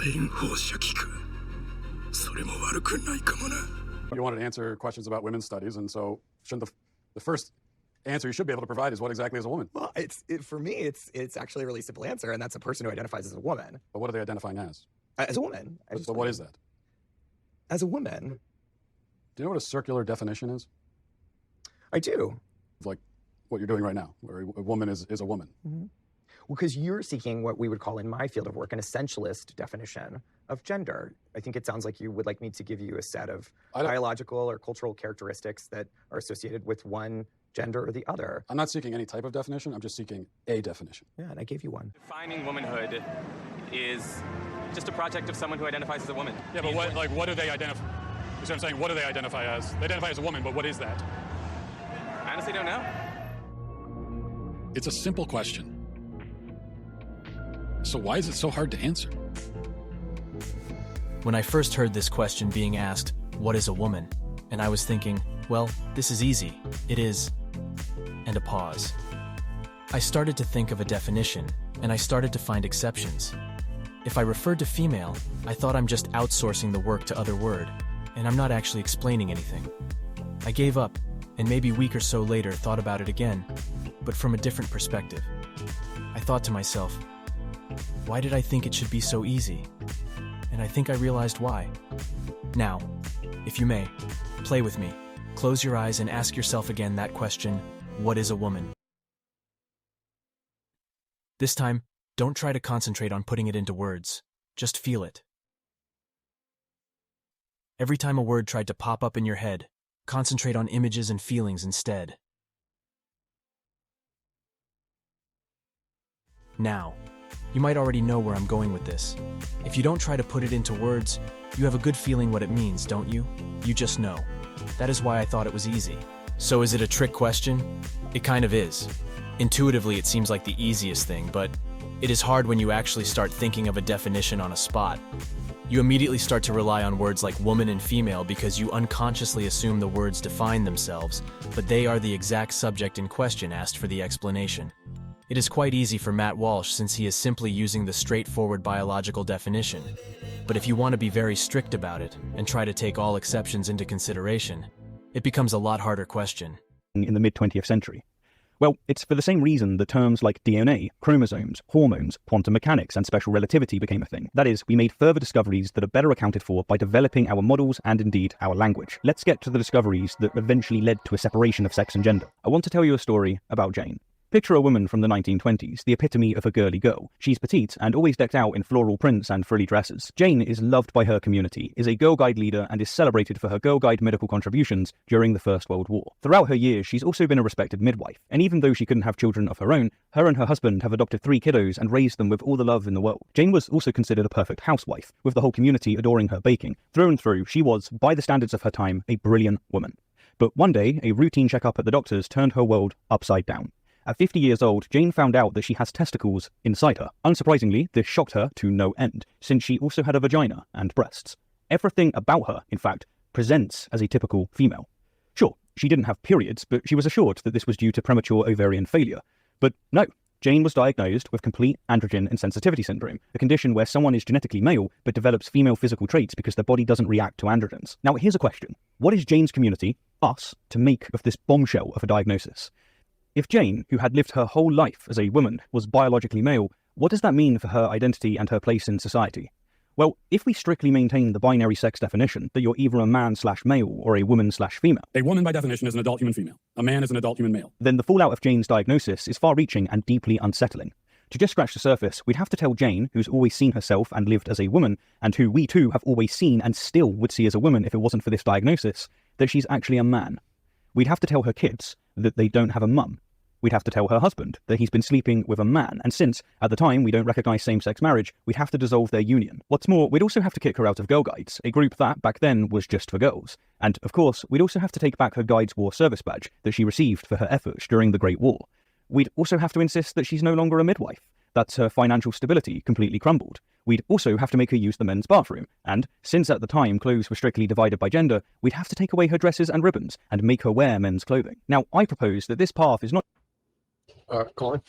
You wanted to answer questions about women's studies, and so shouldn't the first answer you should be able to provide is what exactly is a woman? Well, for me, it's actually a really simple answer, and that's a person who identifies as a woman. But what are they identifying as? As a woman. So what is that? As a woman. Do you know what a circular definition is? I do. Like what you're doing right now, where a woman is a woman. Mm-hmm. Well, because you're seeking what we would call in my field of work an essentialist definition of gender. I think it sounds like you would like me to give you a set of biological or cultural characteristics that are associated with one gender or the other. I'm not seeking any type of definition. I'm just seeking a definition. Yeah, and I gave you one. Defining womanhood is just a project of someone who identifies as a woman. Yeah, but what do they identify? That's what I'm saying. What do they identify as? They identify as a woman, but what is that? I honestly don't know. It's a simple question. So why is it so hard to answer? When I first heard this question being asked, what is a woman? And I was thinking, well, this is easy. It is... and a pause. I started to think of a definition, and I started to find exceptions. If I referred to female, I thought I'm just outsourcing the work to other word, and I'm not actually explaining anything. I gave up, and maybe a week or so later thought about it again, but from a different perspective. I thought to myself, why did I think it should be so easy? And I think I realized why. Now, if you may, play with me. Close your eyes and ask yourself again that question, what is a woman? This time, don't try to concentrate on putting it into words. Just feel it. Every time a word tried to pop up in your head, concentrate on images and feelings instead. Now, you might already know where I'm going with this. If you don't try to put it into words, you have a good feeling what it means, don't you? You just know. That is why I thought it was easy. So is it a trick question? It kind of is. Intuitively, it seems like the easiest thing, but it is hard when you actually start thinking of a definition on a spot. You immediately start to rely on words like woman and female because you unconsciously assume the words define themselves, but they are the exact subject in question asked for the explanation. It is quite easy for Matt Walsh since he is simply using the straightforward biological definition. But if you want to be very strict about it and try to take all exceptions into consideration, it becomes a lot harder question. In the mid-20th century. Well, it's for the same reason that terms like DNA, chromosomes, hormones, quantum mechanics, and special relativity became a thing. That is, we made further discoveries that are better accounted for by developing our models and indeed our language. Let's get to the discoveries that eventually led to a separation of sex and gender. I want to tell you a story about Jane. Picture a woman from the 1920s, the epitome of a girly girl. She's petite and always decked out in floral prints and frilly dresses. Jane is loved by her community, is a Girl Guide leader, and is celebrated for her Girl Guide medical contributions during the First World War. Throughout her years, she's also been a respected midwife, and even though she couldn't have children of her own, her and her husband have adopted 3 kiddos and raised them with all the love in the world. Jane was also considered a perfect housewife, with the whole community adoring her baking. Through and through, she was, by the standards of her time, a brilliant woman. But one day, a routine checkup at the doctor's turned her world upside down. At 50 years old, Jane found out that she has testicles inside her. Unsurprisingly, this shocked her to no end, since she also had a vagina and breasts. Everything about her, in fact, presents as a typical female. Sure, she didn't have periods, but she was assured that this was due to premature ovarian failure. But no, Jane was diagnosed with complete androgen insensitivity syndrome, a condition where someone is genetically male but develops female physical traits because their body doesn't react to androgens. Now, here's a question. What is Jane's community, us, to make of this bombshell of a diagnosis? If Jane, who had lived her whole life as a woman, was biologically male, what does that mean for her identity and her place in society? Well, if we strictly maintain the binary sex definition, that you're either a man/male or a woman/female. A woman by definition is an adult human female. A man is an adult human male. Then the fallout of Jane's diagnosis is far-reaching and deeply unsettling. To just scratch the surface, we'd have to tell Jane, who's always seen herself and lived as a woman, and who we too have always seen and still would see as a woman if it wasn't for this diagnosis, that she's actually a man. We'd have to tell her kids that they don't have a mum. We'd have to tell her husband that he's been sleeping with a man, and since, at the time, we don't recognise same-sex marriage, we'd have to dissolve their union. What's more, we'd also have to kick her out of Girl Guides, a group that, back then, was just for girls. And, of course, we'd also have to take back her Guides War service badge that she received for her efforts during the Great War. We'd also have to insist that she's no longer a midwife, that her financial stability completely crumbled. We'd also have to make her use the men's bathroom, and, since at the time clothes were strictly divided by gender, we'd have to take away her dresses and ribbons, and make her wear men's clothing. Now, I propose that this path is not... Colin?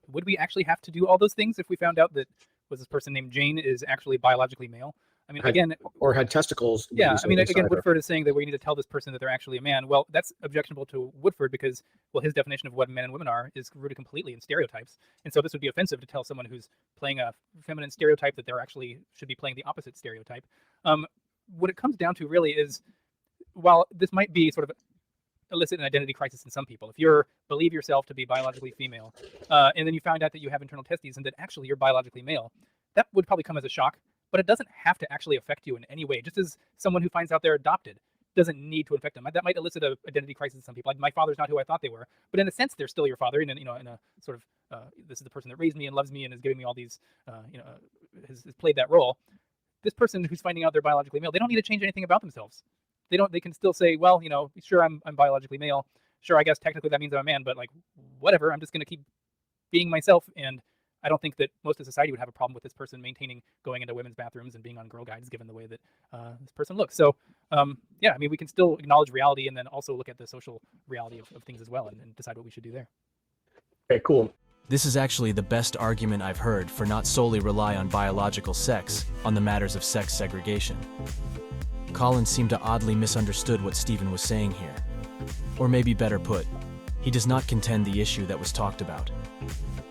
Would we actually have to do all those things if we found out that was this person named Jane is actually biologically male. I mean, again, or had testicles. Yeah, I mean, again, Woodford is saying that we need to tell this person that they're actually a man. Well, that's objectionable to Woodford because, well, his definition of what men and women are is rooted completely in stereotypes. And so this would be offensive to tell someone who's playing a feminine stereotype that they're actually should be playing the opposite stereotype. What it comes down to really is, while this might be sort of elicit an identity crisis in some people, if you believe yourself to be biologically female, and then you find out that you have internal testes and that actually you're biologically male, that would probably come as a shock. But it doesn't have to actually affect you in any way. Just as someone who finds out they're adopted doesn't need to affect them. That might elicit an identity crisis in some people. Like, my father's not who I thought they were, but in a sense, they're still your father. And in a sort of this is the person that raised me and loves me and is giving me all these, has played that role. This person who's finding out they're biologically male, they don't need to change anything about themselves. They can still say, well, sure, I'm biologically male. Sure, I guess technically that means I'm a man, but like, whatever. I'm just going to keep being myself. And I don't think that most of society would have a problem with this person maintaining going into women's bathrooms and being on Girl Guides, given the way that this person looks. So, yeah, I mean, we can still acknowledge reality and then also look at the social reality of things as well and decide what we should do there. Okay, cool. This is actually the best argument I've heard for not solely rely on biological sex on the matters of sex segregation. Colin seemed to oddly misunderstood what Stephen was saying here. Or maybe better put, he does not contend the issue that was talked about.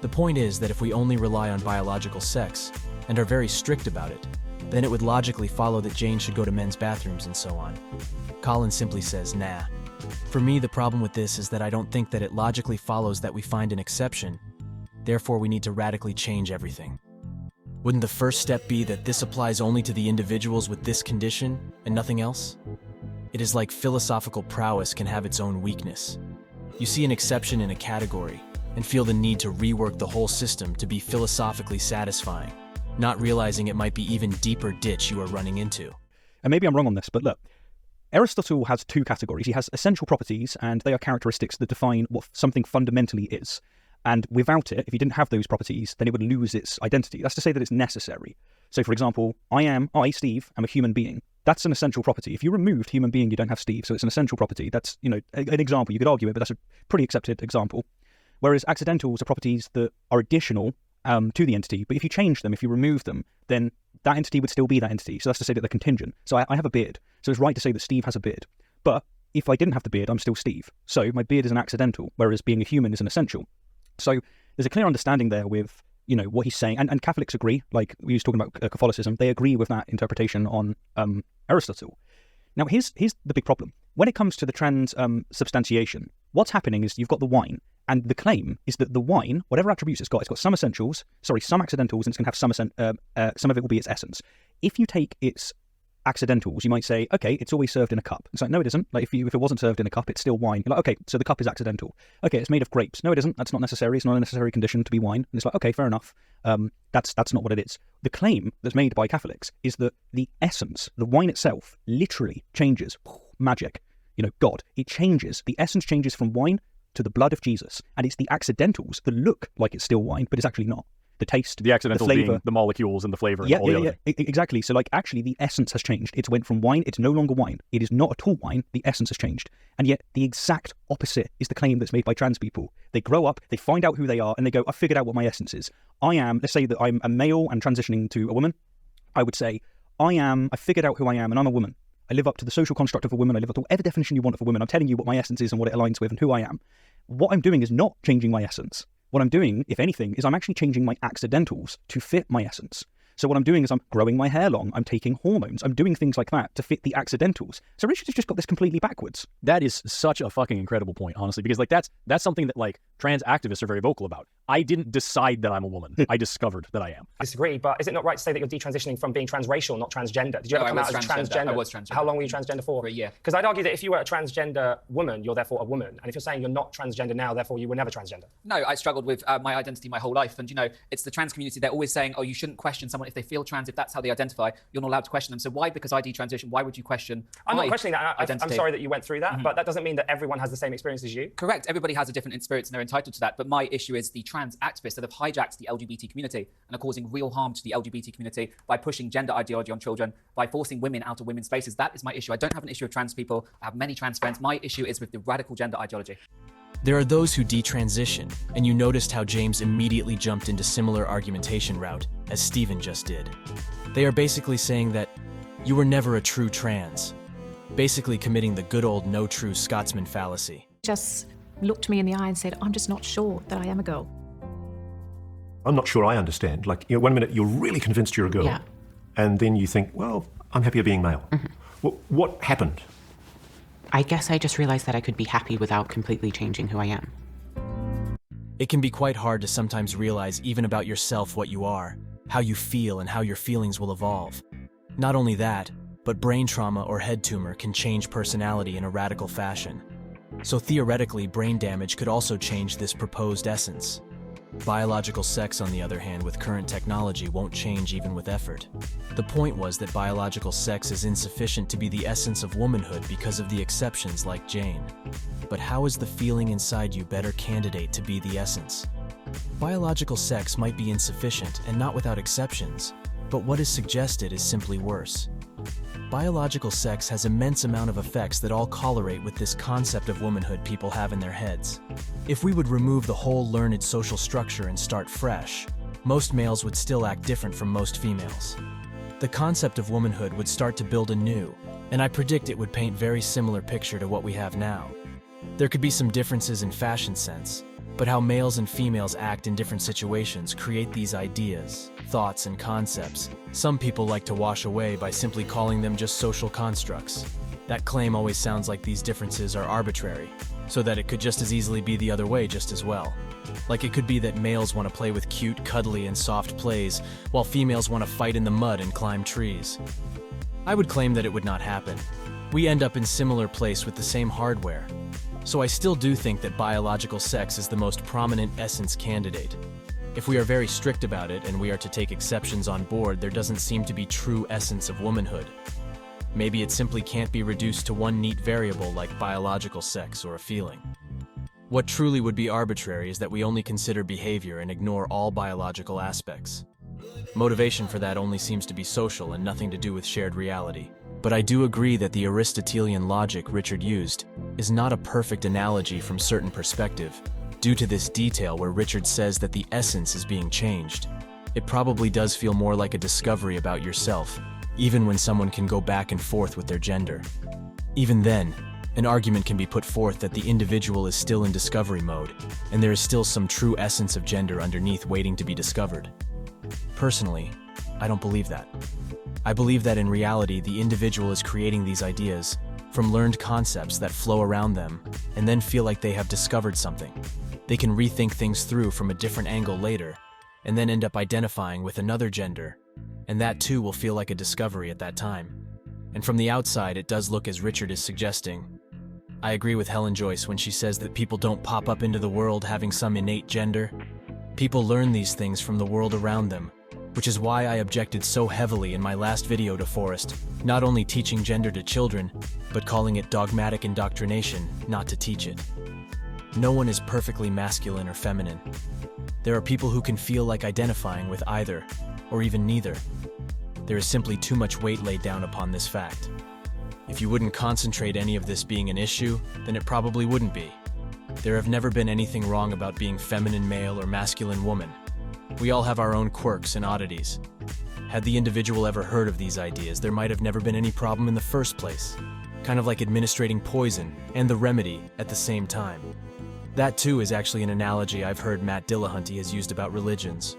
The point is that if we only rely on biological sex, and are very strict about it, then it would logically follow that Jane should go to men's bathrooms and so on. Colin simply says, nah. For me, the problem with this is that I don't think that it logically follows that we find an exception, therefore we need to radically change everything. Wouldn't the first step be that this applies only to the individuals with this condition and nothing else? It is like philosophical prowess can have its own weakness. You see an exception in a category, and feel the need to rework the whole system to be philosophically satisfying, not realizing it might be even deeper ditch you are running into. And maybe I'm wrong on this, but look, Aristotle has two categories. He has essential properties, and they are characteristics that define what something fundamentally is. And without it, if you didn't have those properties, then it would lose its identity. That's to say that it's necessary. So for example, I, Steve, am a human being. That's an essential property. If you removed human being, you don't have Steve, so it's an essential property. That's, an example. You could argue it, but that's a pretty accepted example. Whereas accidentals are properties that are additional to the entity, but if you change them, if you remove them, then that entity would still be that entity. So that's to say that they're contingent. So I have a beard, so it's right to say that Steve has a beard. But if I didn't have the beard, I'm still Steve. So my beard is an accidental, whereas being a human is an essential. So there's a clear understanding there with, what he's saying. And Catholics agree, like we was talking about Catholicism, they agree with that interpretation on Aristotle. Now, here's the big problem. When it comes to the transubstantiation, what's happening is you've got the wine, and the claim is that the wine, whatever attributes it's got some some accidentals, and it's going to have some of it will be its essence. If you take its accidentals, you might say, okay, it's always served in a cup. It's like, no, it isn't. Like, if it wasn't served in a cup, it's still wine. You're like, okay, so the cup is accidental. Okay, it's made of grapes. No, it isn't. That's not necessary. It's not a necessary condition to be wine. And it's like, okay, fair enough. That's not what it is. The claim that's made by Catholics is that the essence, the wine itself, literally changes. Magic. God. It changes. The essence changes from wine to the blood of Jesus. And it's the accidentals that look like it's still wine, but it's actually not. The taste, the accidentals the flavor, being the molecules and the flavor. And all the other. Exactly. So actually the essence has changed. It's went from wine, it's no longer wine. It is not at all wine. The essence has changed. And yet the exact opposite is the claim that's made by trans people. They grow up, they find out who they are, and they go, I figured out what my essence is. Let's say that I'm a male and transitioning to a woman. I would say, I figured out who I am and I'm a woman. I live up to the social construct of a woman. I live up to whatever definition you want of a woman. I'm telling you what my essence is and what it aligns with and who I am. What I'm doing is not changing my essence. What I'm doing, if anything, is I'm actually changing my accidentals to fit my essence. So what I'm doing is I'm growing my hair long, I'm taking hormones, I'm doing things like that to fit the accidentals. So Richard has just got this completely backwards. That is such a fucking incredible point, honestly, because that's something that trans activists are very vocal about. I didn't decide that I'm a woman. I discovered that I am. I disagree, but is it not right to say that you're detransitioning from being transracial, not transgender? Did you ever come out as transgender? I was transgender. How long were you transgender for? For a year. Because I'd argue that if you were a transgender woman, you're therefore a woman. And if you're saying you're not transgender now, therefore you were never transgender. No, I struggled with my identity my whole life. And, it's the trans community. They're always saying, oh, you shouldn't question someone if they feel trans, if that's how they identify. You're not allowed to question them. So why, because I detransition, why would you question I'm not questioning that. I'm sorry that you went through that, Mm-hmm. but that doesn't mean that everyone has the same experience as you. Correct. Everybody has a different experience and they're entitled to that. But my issue is the trans activists that have hijacked the LGBT community and are causing real harm to the LGBT community by pushing gender ideology on children, by forcing women out of women's spaces. That is my issue. I don't have an issue with trans people. I have many trans friends. My issue is with the radical gender ideology. There are those who detransition, and you noticed how James immediately jumped into similar argumentation route as Stephen just did. They are basically saying that you were never a true trans, basically committing the good old no true Scotsman fallacy. Just looked me in the eye and said, I'm just not sure that I am a girl. I'm not sure I understand. Like, one minute you're really convinced you're a girl, and then you think, well, I'm happier being male. What happened? I guess I just realized that I could be happy without completely changing who I am. It can be quite hard to sometimes realize even about yourself what you are, how you feel, and how your feelings will evolve. Not only that, but brain trauma or head tumor can change personality in a radical fashion. So theoretically, brain damage could also change this proposed essence. Biological sex, on the other hand, with current technology won't change even with effort. The point was that biological sex is insufficient to be the essence of womanhood because of the exceptions like Jane. But how is the feeling inside you better candidate to be the essence? Biological sex might be insufficient and not without exceptions, but what is suggested is simply worse. Biological sex has immense amount of effects that all correlate with this concept of womanhood people have in their heads. If we would remove the whole learned social structure and start fresh, most males would still act different from most females. The concept of womanhood would start to build anew, and I predict it would paint very similar picture to what we have now. There could be some differences in fashion sense, but how males and females act in different situations create these ideas, thoughts, and concepts. Some people like to wash away by simply calling them just social constructs. That claim always sounds like these differences are arbitrary, so that it could just as easily be the other way just as well. Like it could be that males want to play with cute, cuddly, and soft plays, while females want to fight in the mud and climb trees. I would claim that it would not happen. We end up in similar place with the same hardware. So I still do think that biological sex is the most prominent essence candidate. If we are very strict about it and we are to take exceptions on board, there doesn't seem to be true essence of womanhood. Maybe it simply can't be reduced to one neat variable like biological sex or a feeling. What truly would be arbitrary is that we only consider behavior and ignore all biological aspects. Motivation for that only seems to be social and nothing to do with shared reality. But I do agree that the Aristotelian logic Richard used is not a perfect analogy from certain perspective, due to this detail where Richard says that the essence is being changed. It probably does feel more like a discovery about yourself, even when someone can go back and forth with their gender. Even then, an argument can be put forth that the individual is still in discovery mode, and there is still some true essence of gender underneath waiting to be discovered. Personally, I don't believe that. I believe that in reality, the individual is creating these ideas from learned concepts that flow around them and then feel like they have discovered something. They can rethink things through from a different angle later and then end up identifying with another gender, and that too will feel like a discovery at that time. And from the outside, it does look as Richard is suggesting. I agree with Helen Joyce when she says that people don't pop up into the world having some innate gender. People learn these things from the world around them, which is why I objected so heavily in my last video to Forrest, not only teaching gender to children, but calling it dogmatic indoctrination not to teach it. No one is perfectly masculine or feminine. There are people who can feel like identifying with either, or even neither. There is simply too much weight laid down upon this fact. If you wouldn't concentrate any of this being an issue, then it probably wouldn't be. There have never been anything wrong about being feminine male or masculine woman. We all have our own quirks and oddities. Had the individual ever heard of these ideas, there might have never been any problem in the first place. Kind of like administrating poison and the remedy at the same time. That too is actually an analogy I've heard Matt Dillahunty has used about religions.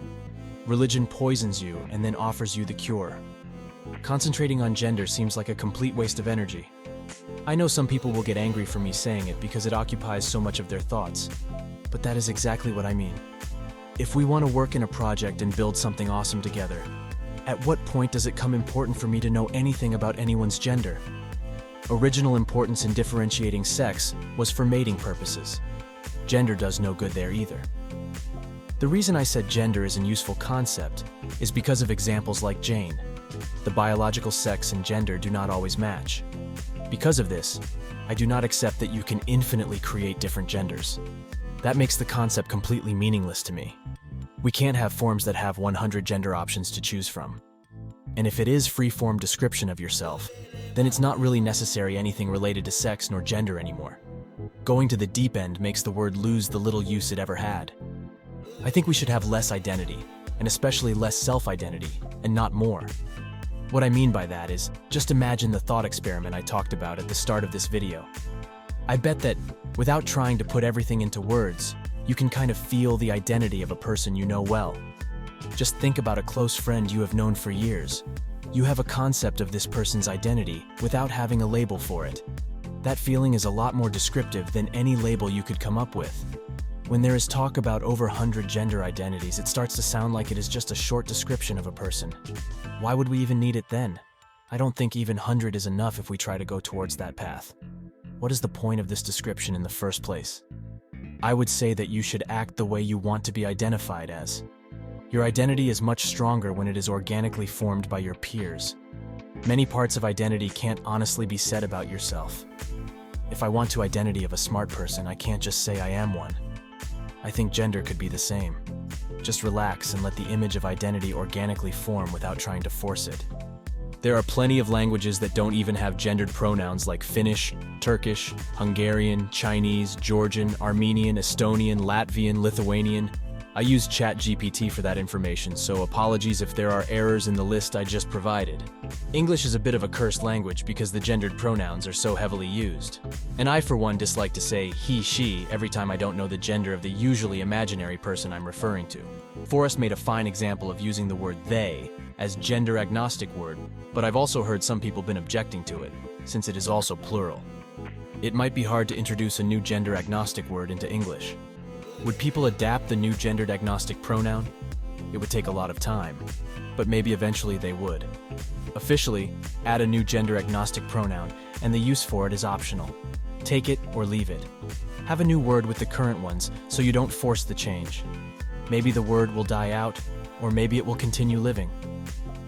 Religion poisons you and then offers you the cure. Concentrating on gender seems like a complete waste of energy. I know some people will get angry for me saying it because it occupies so much of their thoughts, but that is exactly what I mean. If we want to work in a project and build something awesome together, at what point does it come important for me to know anything about anyone's gender? Original importance in differentiating sex was for mating purposes. Gender does no good there either. The reason I said gender is a useful concept is because of examples like Jane. The biological sex and gender do not always match. Because of this, I do not accept that you can infinitely create different genders. That makes the concept completely meaningless to me. We can't have forms that have 100 gender options to choose from. And if it is free-form description of yourself, then it's not really necessary anything related to sex nor gender anymore. Going to the deep end makes the word lose the little use it ever had. I think we should have less identity, and especially less self-identity, and not more. What I mean by that is, just imagine the thought experiment I talked about at the start of this video. I bet that, without trying to put everything into words, you can kind of feel the identity of a person you know well. Just think about a close friend you have known for years. You have a concept of this person's identity without having a label for it. That feeling is a lot more descriptive than any label you could come up with. When there is talk about over 100 gender identities, it starts to sound like it is just a short description of a person. Why would we even need it then? I don't think even 100 is enough if we try to go towards that path. What is the point of this description in the first place? I would say that you should act the way you want to be identified as. Your identity is much stronger when it is organically formed by your peers. Many parts of identity can't honestly be said about yourself. If I want to identity of a smart person, I can't just say I am one. I think gender could be the same. Just relax and let the image of identity organically form without trying to force it. There are plenty of languages that don't even have gendered pronouns like Finnish, Turkish, Hungarian, Chinese, Georgian, Armenian, Estonian, Latvian, Lithuanian. I used ChatGPT for that information, so apologies if there are errors in the list I just provided. English is a bit of a cursed language because the gendered pronouns are so heavily used. And I, for one, dislike to say he, she every time I don't know the gender of the usually imaginary person I'm referring to. Forrest made a fine example of using the word they as gender-agnostic word, but I've also heard some people been objecting to it, since it is also plural. It might be hard to introduce a new gender-agnostic word into English. Would people adapt the new gendered agnostic pronoun? It would take a lot of time, but maybe eventually they would. Officially, add a new gender agnostic pronoun, and the use for it is optional. Take it or leave it. Have a new word with the current ones so you don't force the change. Maybe the word will die out, or maybe it will continue living.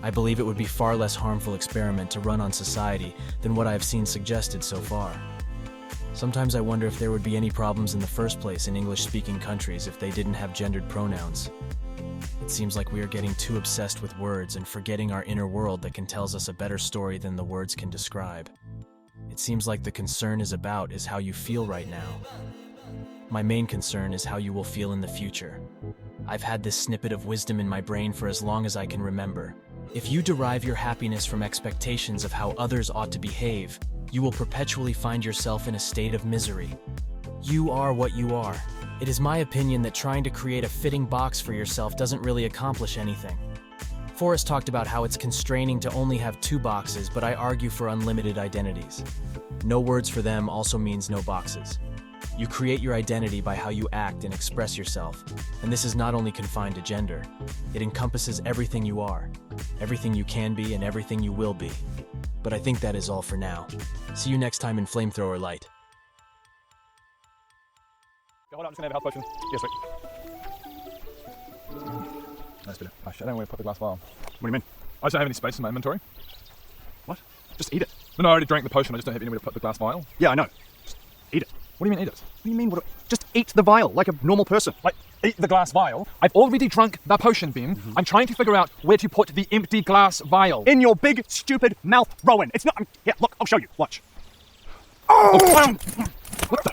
I believe it would be far less harmful experiment to run on society than what I have seen suggested so far. Sometimes I wonder if there would be any problems in the first place in English-speaking countries if they didn't have gendered pronouns. It seems like we are getting too obsessed with words and forgetting our inner world that can tell us a better story than the words can describe. It seems like the concern is how you feel right now. My main concern is how you will feel in the future. I've had this snippet of wisdom in my brain for as long as I can remember. If you derive your happiness from expectations of how others ought to behave, you will perpetually find yourself in a state of misery. You are what you are. It is my opinion that trying to create a fitting box for yourself doesn't really accomplish anything. Forrest talked about how it's constraining to only have 2 boxes, but I argue for unlimited identities. No words for them also means no boxes. You create your identity by how you act and express yourself, and this is not only confined to gender. It encompasses everything you are, everything you can be, and everything you will be. But I think that is all for now. See you next time in Flamethrower Light. Hold on, I'm just gonna have a health potion. Yes, wait. Nice bit of hash. I don't know where to put the glass vial. What do you mean? I just don't have any space in my inventory. What? Just eat it. No, I already drank the potion. I just don't have anywhere to put the glass vial. Yeah, I know. Just eat it. What do you mean eat it? What do you mean? Just eat the vial like a normal person. Like, eat the glass vial? I've already drunk the potion, Ben. I'm trying to figure out where to put the empty glass vial. In your big, stupid mouth, Rowan. It's not... Here, look, I'll show you. Watch. Oh! What the...